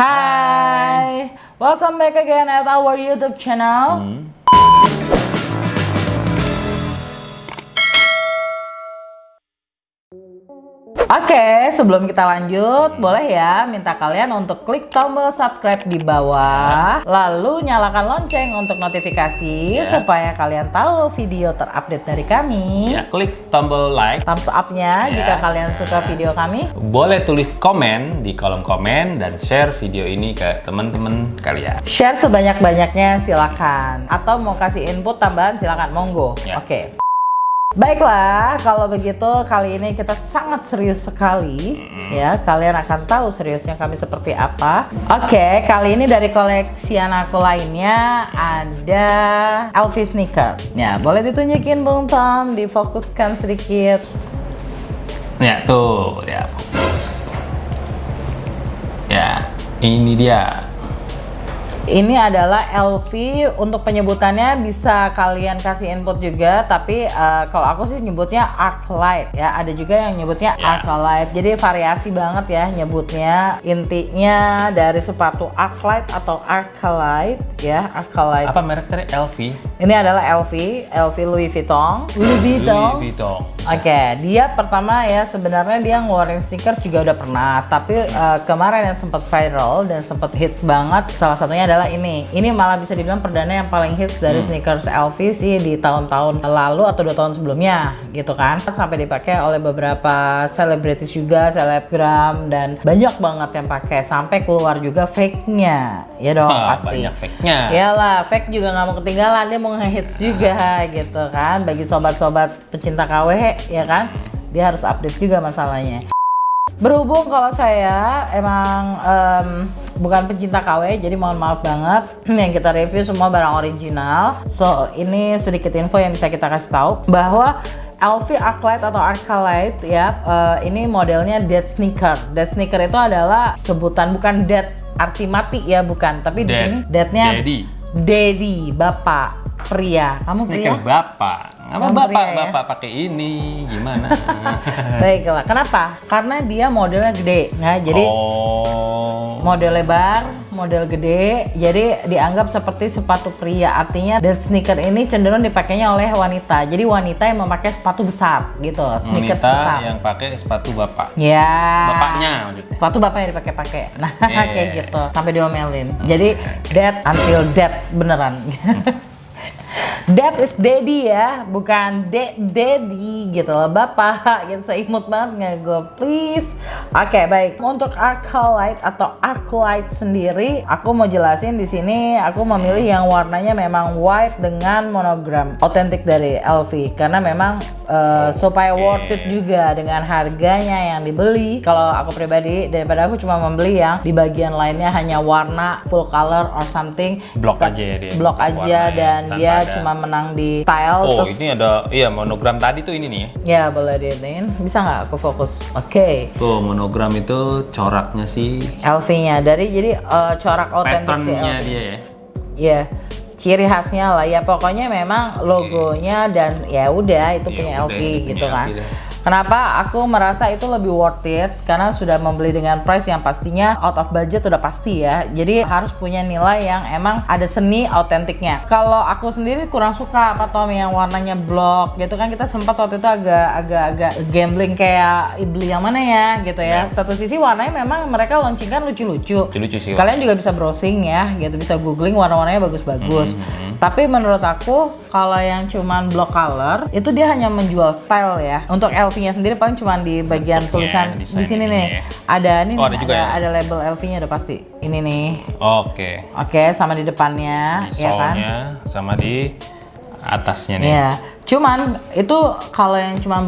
Hi, welcome back again at our YouTube channel. Oke, sebelum kita lanjut, boleh ya minta kalian untuk klik tombol subscribe di bawah, lalu nyalakan lonceng untuk notifikasi supaya kalian tahu video terupdate dari kami. Ya, klik tombol like, Thumbs up-nya jika kalian suka video kami. boleh tulis komen di kolom komen dan share video ini ke teman-teman kalian. Share sebanyak-banyaknya silakan. Atau mau kasih input tambahan silakan, monggo. Ya. Oke. Baiklah, kalau begitu kali ini kita sangat serius sekali ya. Kalian akan tahu seriusnya kami seperti apa. Oke, kali ini dari koleksian aku lainnya ada LV sneaker. Ya, boleh ditunjukin Bung Tom, difokuskan sedikit. Ya, tuh, ya fokus. Ya, ini dia. Ini adalah LV, untuk penyebutannya bisa kalian kasih input juga, tapi kalau aku sih nyebutnya Arclight ya. Ada juga yang nyebutnya Arclight. Jadi variasi banget ya nyebutnya. Intinya dari sepatu Arclight atau Arclight ya, Arclight. Apa merek tadi? LV? Ini adalah LV Louis Vuitton. Louis Vuitton. Louis Vuitton. Oke, dia pertama ya sebenarnya dia ngeluarin sneakers juga udah pernah, tapi kemarin yang sempat viral dan sempat hits banget, salah satunya adalah ini. Ini malah bisa dibilang perdana yang paling hits dari sneakers LV sih di tahun-tahun lalu atau 2 tahun sebelumnya gitu kan. Sampai dipakai oleh beberapa selebritis juga, selebgram, dan banyak banget yang pakai, sampai keluar juga fake-nya. Ya dong, pasti. Banyak fake-nya. Iyalah, fake juga nggak mau ketinggalan, dia mau nge-hits juga gitu kan. Bagi sobat-sobat pecinta KW ya kan, dia harus update juga masalahnya. Berhubung kalau saya emang bukan pecinta KW, jadi mohon maaf banget yang kita review semua barang original. So ini sedikit info yang bisa kita kasih tahu bahwa LV Arclight atau Arclight ya, ini modelnya dead sneaker. Dead sneaker itu adalah sebutan, bukan dead arti mati ya, bukan, tapi di sini deadnya daddy, bapak, pria. Kamu sneaker pria? bapak. Apa Kamu bapak? pria, ya? Bapak pakai ini gimana? Baiklah, kenapa? Karena dia modelnya gede, nah jadi model lebar, model gede, jadi dianggap seperti sepatu pria. Artinya dead sneaker ini cenderung dipakainya oleh wanita. Jadi wanita yang memakai sepatu besar gitu, sneakers wanita besar. yang pakai sepatu bapak. Ya. Bapaknya maksudnya. Sepatu bapak yang dipakai-pakai. Nah, kayak gitu. Sampai diomelin. Jadi dead until dead beneran. Dad is daddy ya, bukan daddy gitu loh, bapak gitu. So imut banget nggak gue, please. Oke, baik. Untuk Arclight atau Arclight sendiri, aku mau jelasin di sini. Aku memilih yang warnanya memang white dengan monogram, otentik dari LV, karena memang supaya worth it juga dengan harganya yang dibeli. Kalau aku pribadi, daripada aku cuma membeli yang di bagian lainnya hanya warna full color or something, Blok aja ya dia. blok aja, dan dia cuma menang di style. Oh, terus, ini ada, iya monogram tadi tuh ini nih ya. ya boleh diinin, bisa nggak aku fokus? Oke. Tuh monogram itu coraknya sih. LV-nya dari, jadi corak otentik sih Patternnya LV. dia ya. Ya, ciri khasnya lah ya, pokoknya memang logonya dan ya udah itu punya LV gitu kan. Kenapa aku merasa itu lebih worth it? Karena sudah membeli dengan price yang pastinya out of budget, udah pasti ya. Jadi harus punya nilai yang emang ada seni autentiknya. Kalau aku sendiri kurang suka apa Tom yang warnanya blok gitu kan. Kita sempat waktu itu agak gambling kayak beli yang mana ya gitu ya. Satu sisi warnanya memang mereka launchingkan lucu-lucu. Lucu sih. Kalian juga bisa browsing ya gitu, bisa googling warna-warnanya bagus-bagus. Tapi menurut aku kalau yang cuman block color itu dia hanya menjual style ya. Untuk LV-nya sendiri paling cuman di bagian tulisan di sini nih. Ada nih, ada juga ada label LV-nya udah pasti. Ini nih. Oke. Oke, sama di depannya Di ya kan. solnya sama di atasnya nih. Iya. Cuman itu kalau yang cuma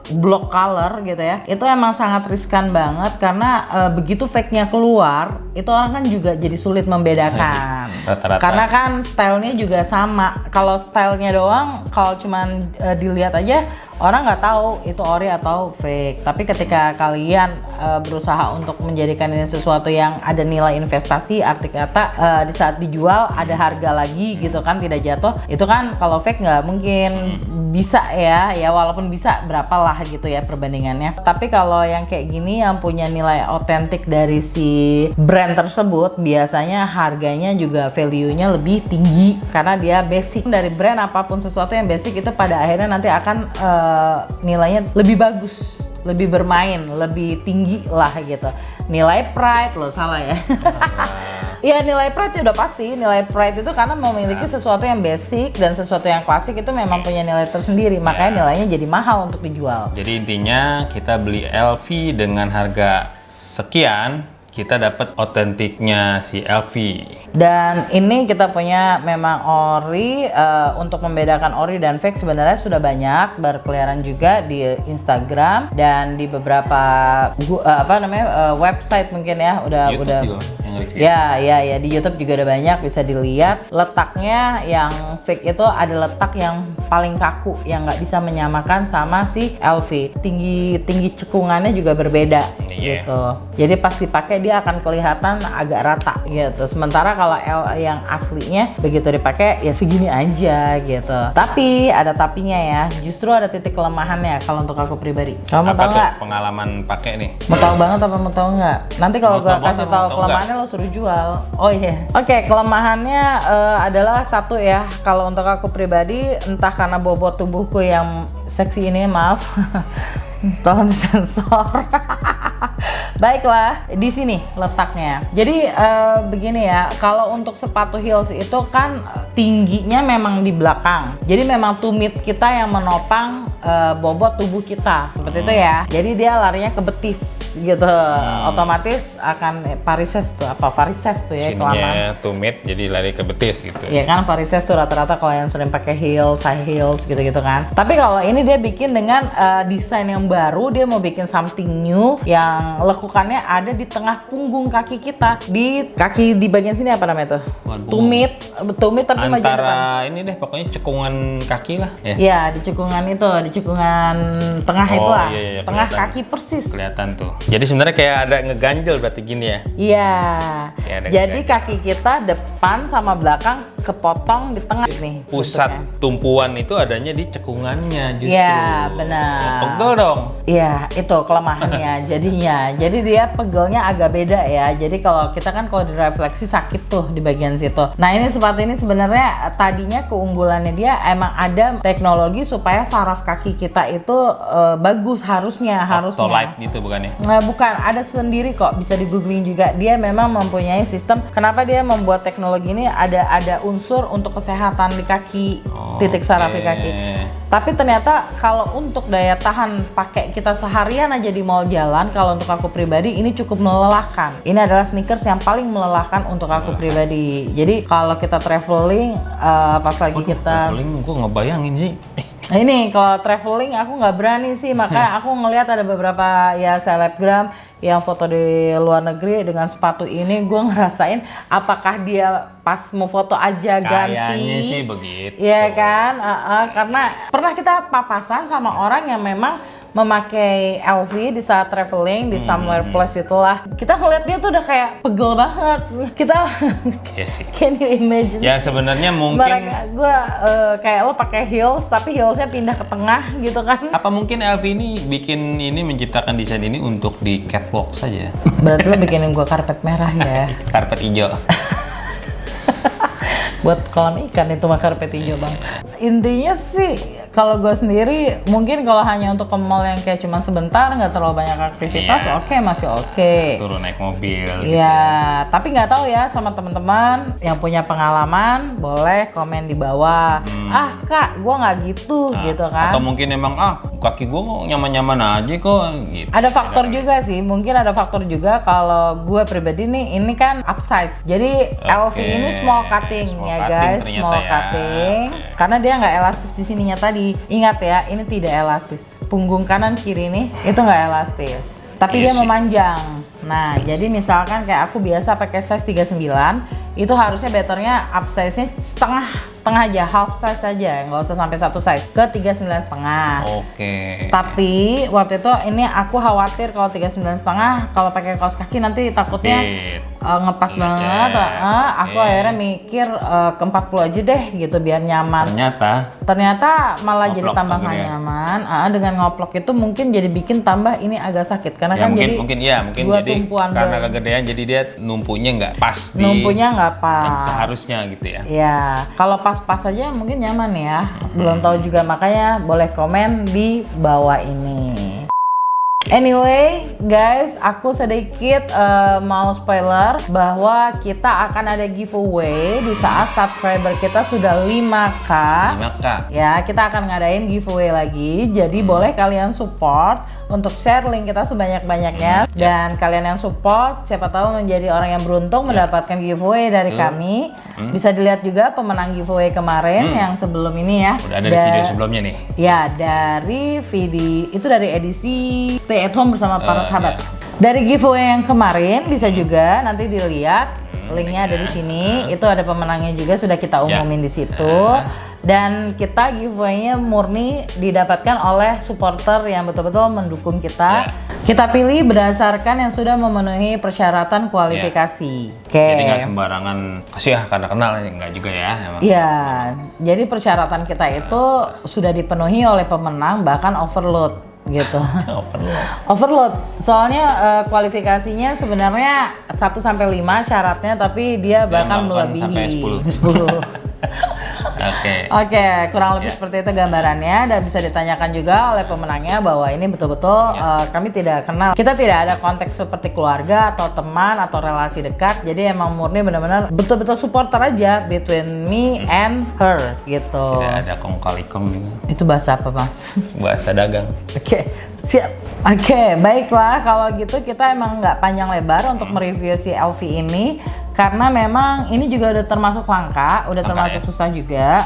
block color gitu ya, itu emang sangat riskan banget karena begitu fake-nya keluar, itu orang kan juga jadi sulit membedakan. Rata-rata. Karena kan stylenya juga sama. Kalau stylenya doang, kalau cuman dilihat aja, orang nggak tahu itu ori atau fake. Tapi ketika kalian berusaha untuk menjadikan ini sesuatu yang ada nilai investasi, arti kata di saat dijual ada harga lagi gitu kan, tidak jatuh, itu kan kalau fake nggak mungkin bisa ya walaupun bisa berapa lah gitu ya perbandingannya. Tapi kalau yang kayak gini yang punya nilai otentik dari si brand tersebut, biasanya harganya juga value-nya lebih tinggi karena dia basic. Dari brand apapun sesuatu yang basic itu pada akhirnya nanti akan nilainya lebih bagus, lebih bermain, lebih tinggi lah gitu. Nilai pride loh, salah ya. Ya nilai pride udah pasti. Nilai pride itu karena memiliki sesuatu yang basic dan sesuatu yang klasik itu memang punya nilai tersendiri. Makanya nilainya jadi mahal untuk dijual. Jadi intinya kita beli LV dengan harga sekian, kita dapat otentiknya si LV. Dan ini kita punya memang ori. Untuk membedakan ori dan fake sebenarnya sudah banyak berkeliaran juga di Instagram dan di beberapa website mungkin ya YouTube udah juga yang review. ya di YouTube juga ada banyak bisa dilihat. Letaknya yang fake itu ada letak yang paling kaku yang nggak bisa menyamakan sama si LV. Tinggi cekungannya juga berbeda gitu. Jadi pas dipakai dia akan kelihatan agak rata gitu. Sementara kalau yang aslinya begitu dipakai ya segini aja gitu. Tapi ada tapinya ya. Justru ada titik kelemahannya kalau untuk aku pribadi. Kamu tahu nggak? Pengalaman pakai nih. Mau tahu banget apa mau tahu nggak? Nanti kalau gue kasih tahu kelemahannya lo suruh jual. Oh iya. Oke, kelemahannya adalah satu ya. Kalau untuk aku pribadi, entah karena bobot tubuhku yang seksi ini, maaf. Tolong disensor. Baiklah, di sini letaknya. Jadi begini ya, kalau untuk sepatu heels itu kan tingginya memang di belakang. Jadi memang tumit kita yang menopang bobot tubuh kita. Seperti itu ya. Jadi dia larinya ke betis gitu. Otomatis akan varises tuh ya kelamaan. Sininya tumit jadi lari ke betis gitu. Iya kan, varises tuh rata-rata kalau yang sering pakai heels, high heels gitu-gitu kan. Tapi kalau ini dia bikin dengan desain yang baru, dia mau bikin something new yang lekukannya ada di tengah punggung kaki kita. Di kaki di bagian sini apa namanya tuh? Tumit tapi maju depan. Antara ini deh pokoknya cekungan kaki lah ya. Iya, di cekungan itu, di cekungan tengah itulah. Iya, tengah kelihatan. kaki persis. Kelihatan tuh. Jadi sebenarnya kayak ada ngeganjel berarti gini ya. Iya. Kayak ada Jadi ngeganjel. kaki kita depan sama belakang kepotong di tengah nih. Pusat bentuknya. tumpuan itu adanya di cekungannya justru. Iya, benar. Pegel dong. Iya, itu kelemahannya jadinya. Jadi dia pegelnya agak beda ya. Jadi kalau kita kan kalau direfleksi sakit tuh di bagian situ. Nah, ini sepatu ini sebenarnya tadinya keunggulannya dia emang ada teknologi supaya saraf kaki kita itu bagus harusnya. Octolite gitu bukannya? Nah, bukan, ada sendiri kok, bisa di googling juga. Dia memang mempunyai sistem. Kenapa dia membuat teknologi ini ada unsur untuk kesehatan di kaki, titik saraf di kaki. Tapi ternyata kalau untuk daya tahan pakai kita seharian aja di mall jalan, kalau untuk aku pribadi ini cukup melelahkan. Ini adalah sneakers yang paling melelahkan untuk aku pribadi. Jadi kalau kita traveling, pas lagi kita Traveling gue ngebayangin sih. Nah, ini kalau traveling aku nggak berani sih, makanya aku ngelihat ada beberapa ya selebgram yang foto di luar negeri dengan sepatu ini, gue ngerasain apakah dia pas mau foto aja ganti. Kayaknya sih begitu. Iya kan, karena pernah kita papasan sama orang yang memang memakai LV di saat traveling di somewhere place itulah. Kita ngeliat dia tuh udah kayak pegel banget. Kita Yes sih. can you imagine? Ya sebenarnya mungkin Gue kayak lo pakai heels tapi heelsnya pindah ke tengah gitu kan. apa mungkin LV ini bikin ini menciptakan desain ini untuk di catwalk saja. Berarti lo bikinin gue karpet merah ya. Karpet hijau. Buat kolam ikan itu mah karpet hijau bang. Intinya sih kalau gue sendiri mungkin kalau hanya untuk ke mall yang kayak cuma sebentar nggak terlalu banyak aktivitas, Iya. oke, masih oke. Turun naik mobil. Iya, tapi nggak tahu ya sama teman-teman yang punya pengalaman boleh komen di bawah. Ah kak, gue nggak gitu gitu kan. Atau mungkin emang kaki gue kok nyaman-nyaman aja kok gitu. Ada faktor juga sih, mungkin ada faktor juga kalau gue pribadi nih, ini kan upsize. Jadi LV ini small cutting small ya cutting guys, ternyata small ya. cutting. Oke. Karena dia nggak elastis di sininya tadi. Ingat ya, ini tidak elastis. Punggung kanan kiri nih itu nggak elastis. Tapi Iya dia sih. memanjang. Nah, jadi misalkan kayak aku biasa pakai size 39, itu harusnya betternya up size-nya setengah aja, half size aja, nggak usah sampai satu size ke 39,5. Oke. Tapi waktu itu ini aku khawatir kalau 39,5 kalau pakai kaos kaki nanti takutnya ngepas banget. Aku akhirnya mikir ke 40 aja deh gitu biar nyaman. Ternyata malah jadi tambah nggak nyaman. Dengan ngoplok itu mungkin jadi bikin tambah ini agak sakit karena ya, kan mungkin jadi jadi karena kegedean jadi dia numpunya nggak pas yang seharusnya gitu ya. Ya, kalau pas-pas aja mungkin nyaman ya. Belum tahu juga, makanya boleh komen di bawah ini. Anyway, guys, aku sedikit mau spoiler bahwa kita akan ada giveaway di saat subscriber kita sudah 5K. Ya, kita akan ngadain giveaway lagi. Jadi boleh kalian support untuk share link kita sebanyak-banyaknya. Dan kalian yang support, siapa tahu menjadi orang yang beruntung mendapatkan giveaway dari kami. Bisa dilihat juga pemenang giveaway kemarin yang sebelum ini ya. Udah ada di video sebelumnya nih. Ya, dari video itu dari edisi Stay at Home bersama para sahabat. Dari giveaway yang kemarin bisa juga nanti dilihat linknya ada di sini. Itu ada pemenangnya juga sudah kita umumin di situ. Dan kita giveaway-nya murni didapatkan oleh supporter yang betul-betul mendukung kita. Kita pilih berdasarkan yang sudah memenuhi persyaratan kualifikasi. Jadi nggak sembarangan kasih ya karena kenal, nggak juga ya. Iya, jadi persyaratan kita itu sudah dipenuhi oleh pemenang, bahkan overload gitu. Overload. Soalnya kualifikasinya sebenarnya 1 sampai 5 syaratnya, tapi dia bahkan melebihi sampai 10. Oke, kurang lebih seperti itu gambarannya, dan bisa ditanyakan juga oleh pemenangnya bahwa ini betul-betul kami tidak kenal. Kita tidak ada konteks seperti keluarga atau teman atau relasi dekat. Jadi emang murni benar-benar betul-betul supporter aja between me and her gitu. Tidak ada kong kali kong juga. Itu bahasa apa, Mas? Bahasa dagang. Oke, siap. Oke, baiklah kalau gitu kita emang nggak panjang lebar untuk mereview si LV ini. Karena memang ini juga udah termasuk langka, udah termasuk susah juga.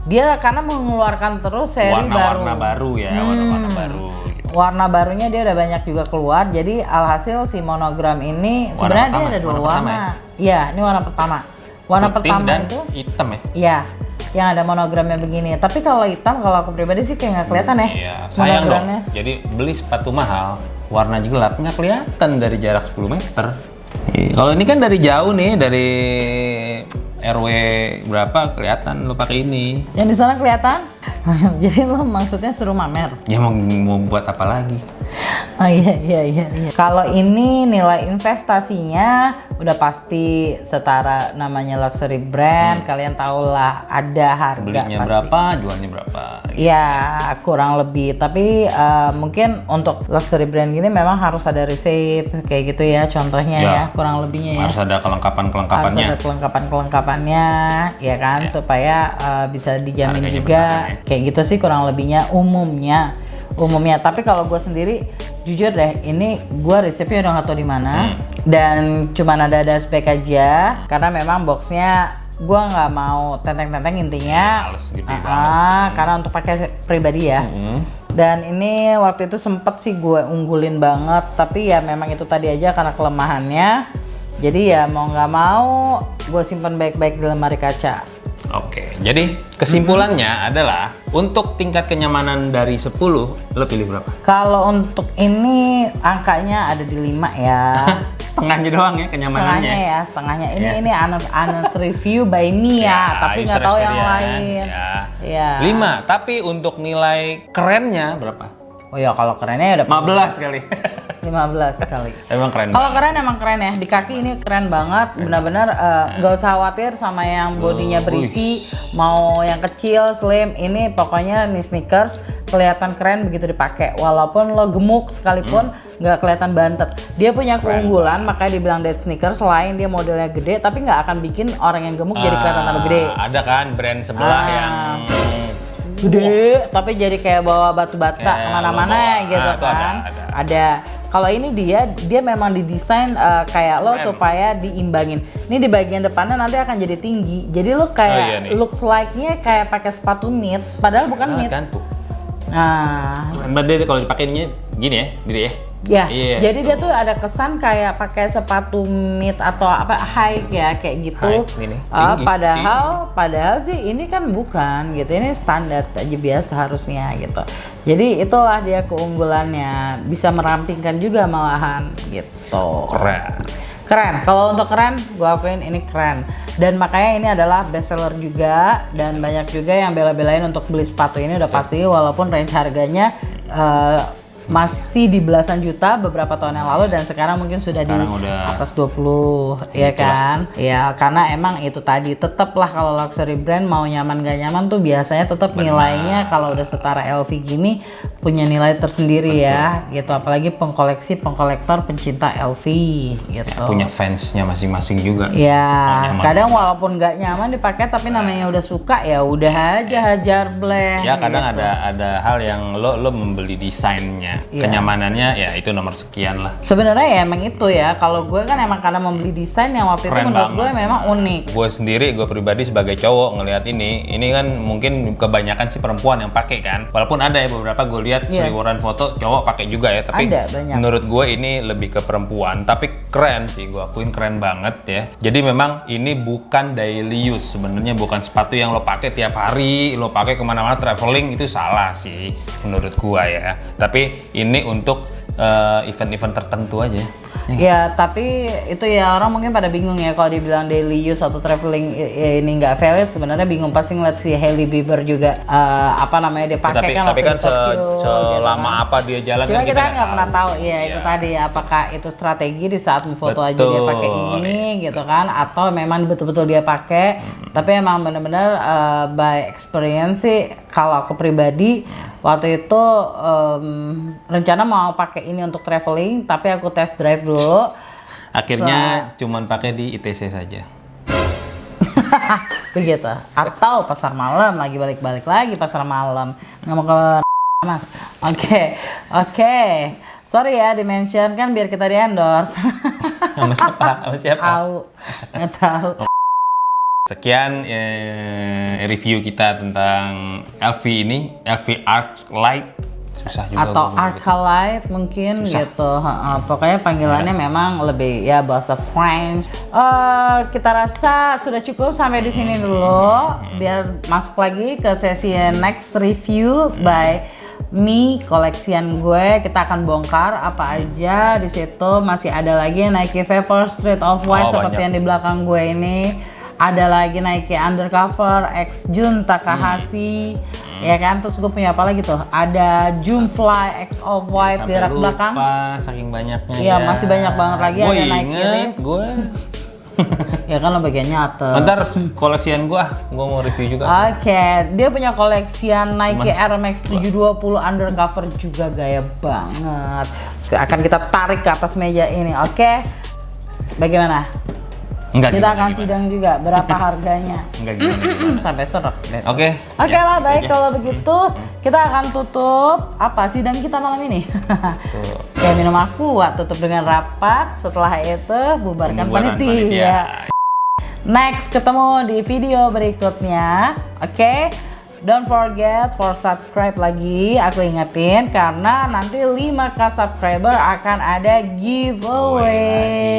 Dia karena mengeluarkan terus seri warna-warna baru ya, warna-warna baru. Gitu. Warna barunya dia udah banyak juga keluar. Jadi alhasil si monogram ini sebenarnya dia ada 2 warna. Iya, ini warna pertama. Warna putih pertama dan itu hitam ya? Iya, yang ada monogramnya begini. Tapi kalau hitam, kalau aku pribadi sih kayak nggak kelihatan ya. Iya, sayang dong. Jadi beli sepatu mahal, warna gelap nggak kelihatan dari jarak 10 meter. Kalau ini kan dari jauh nih, dari RW berapa kelihatan lo pakai ini. Yang di sana kelihatan? Jadi lo maksudnya suruh mamer? Ya mau buat apa lagi? Oh iya. Kalau ini nilai investasinya udah pasti setara, namanya luxury brand. Kalian tahu lah ada harga. Belinya pasti berapa, jualnya berapa? Ya kurang lebih. Tapi mungkin untuk luxury brand gini memang harus ada resep kayak gitu ya. Contohnya ya kurang lebihnya ya. Harus ada kelengkapan-kelengkapannya. Harus ada kelengkapan-kelengkapannya, ya kan, supaya bisa dijamin harganya juga. Kayak gitu sih kurang lebihnya umumnya. Tapi kalau gue sendiri jujur deh, ini gue resepnya udah nggak tahu di mana dan cuman ada spek aja karena memang boxnya gue nggak mau tenteng-tenteng intinya. Males gitu karena untuk pakai pribadi ya. Dan ini waktu itu sempet sih gue unggulin banget, tapi ya memang itu tadi aja karena kelemahannya. Jadi ya mau nggak mau gue simpan baik-baik di lemari kaca. Oke, jadi kesimpulannya adalah untuk tingkat kenyamanan dari 10, lo pilih berapa? Kalau untuk ini angkanya ada di 5 ya. Setengahnya doang ya kenyamanannya. Setengahnya. Ini honest review by me ya, tapi nggak tahu yang lain. Ya. 5, tapi untuk nilai kerennya berapa? Oh ya, kalau kerennya udah 15 kali. 15 kali. Emang keren. Kalau keren emang keren ya. Di kaki ini keren banget. Benar-benar nggak usah khawatir sama yang bodinya berisi, mau yang kecil, slim. Ini pokoknya nih sneakers kelihatan keren begitu dipakai. Walaupun lo gemuk sekalipun nggak kelihatan bantet. Dia punya keunggulan, makanya dibilang dead sneakers. Selain dia modelnya gede, tapi nggak akan bikin orang yang gemuk jadi kelihatan tambah gede. Ada kan brand sebelah yang gede, tapi jadi kayak bawa batu bata kemana-mana gitu kan. Ada. Kalau ini dia memang didesain kayak lo supaya diimbangin. Ini di bagian depannya nanti akan jadi tinggi. Jadi lo kayak looks like-nya kayak pakai sepatu knit, padahal bukan knit. Kan tuh. Nah, Berarti kalau dipakainya gini ya, gitu ya. Ya, Iya, jadi dia tuh. tuh ada kesan kayak pakai sepatu mid atau apa high ya kayak gitu. High, ini, tinggi, Padahal sih ini kan bukan gitu. Ini standar aja biasa harusnya gitu. Jadi itulah dia keunggulannya, bisa merampingkan juga malahan gitu. Keren. Kalau untuk keren, gua akuin ini keren. Dan makanya ini adalah best seller juga dan banyak juga yang bela-belain untuk beli sepatu ini udah pasti walaupun range harganya masih di belasan juta beberapa tahun yang lalu dan sekarang mungkin sudah udah atas 20 ya kan. Ya karena emang itu tadi tetaplah kalau luxury brand mau nyaman gak nyaman tuh biasanya tetap nilainya kalau udah setara LV gini punya nilai tersendiri ya gitu, apalagi pengkolektor pencinta LV gitu. Ya, punya fansnya masing-masing juga. Ya, kadang walaupun nggak nyaman dipakai tapi namanya udah suka ya udah aja hajar bleh. Ya kadang gitu. ada hal yang lo membeli desainnya, kenyamanannya ya itu nomor sekian lah. Sebenarnya ya emang itu ya. Kalau gue kan emang karena membeli desain yang waktu Keren itu menurut banget. gue memang unik. Gue pribadi sebagai cowok ngelihat ini kan mungkin kebanyakan sih perempuan yang pakai kan. Walaupun ada ya beberapa gue lihat seliweran foto cowok pakai juga ya, tapi Ada, banyak. menurut gue ini lebih ke perempuan. Tapi keren sih, gue akuin keren banget ya. Jadi memang ini bukan daily use, sebenarnya bukan sepatu yang lo pakai tiap hari, lo pakai kemana-mana traveling, itu salah sih menurut gue ya. Tapi ini untuk event-event tertentu aja. Ya tapi itu ya orang mungkin pada bingung ya kalau dibilang daily use atau traveling ini nggak valid, sebenarnya bingung pasti ngeliat si Hailey Bieber juga apa namanya dia pakai kan Tapi waktu kan di Tokyo, selama gitu kan. apa dia jalan Cuma kan kita nggak pernah tahu ya itu tadi apakah itu strategi di saat foto aja dia pakai ini gitu kan, atau memang betul-betul dia pakai. Tapi emang bener-bener by experience sih kalau aku pribadi waktu itu rencana mau pakai ini untuk traveling tapi aku test drive dulu. Akhirnya cuman pakai di ITC saja. Begitu. Atau pasar malam lagi balik lagi pasar malam. Nggak mau ke Mas. Oke. Sorry ya di-mention kan biar kita di-endorse. Sama siapa? Nggak tahu. Sekian review kita tentang LV ini, LV Arc Light. Susah juga. Atau Arclight mungkin Susah. gitu. Pokoknya panggilannya memang lebih ya bahasa French. Kita rasa sudah cukup sampai di sini dulu. Biar masuk lagi ke sesi next review by Me, koleksian gue. Kita akan bongkar apa aja di situ. Masih ada lagi Nike Vapor Street of White seperti banyak. yang di belakang gue ini. Ada lagi Nike Undercover X Jun Takahashi, ya kan. Terus gue punya apa lagi tuh? Ada Jumfly X of White di rak belakang. Saking banyaknya. Iya, masih banyak banget lagi. Gue Ada Nike inget, Reef. gue. Ya kan lo bagian nyata. Bentar koleksian gue mau review juga. Oke, dia punya koleksian Nike Air Max 720 Undercover juga gaya banget. Akan kita tarik ke atas meja ini, oke? Bagaimana? Enggak, Kita gimana, akan gimana? sidang juga berapa harganya. Enggak gimana. Sampai seret deh. Oke. Oke Ya, lah, baik aja. kalau begitu kita akan tutup apa sidang kita malam ini. Tuh. Kayak minum aqua, tutup dengan rapat. Setelah itu bubarkan Pembubaran panitia. Next ketemu di video berikutnya. Oke. Don't forget for subscribe lagi. Aku ingetin karena nanti 5K subscriber akan ada giveaway.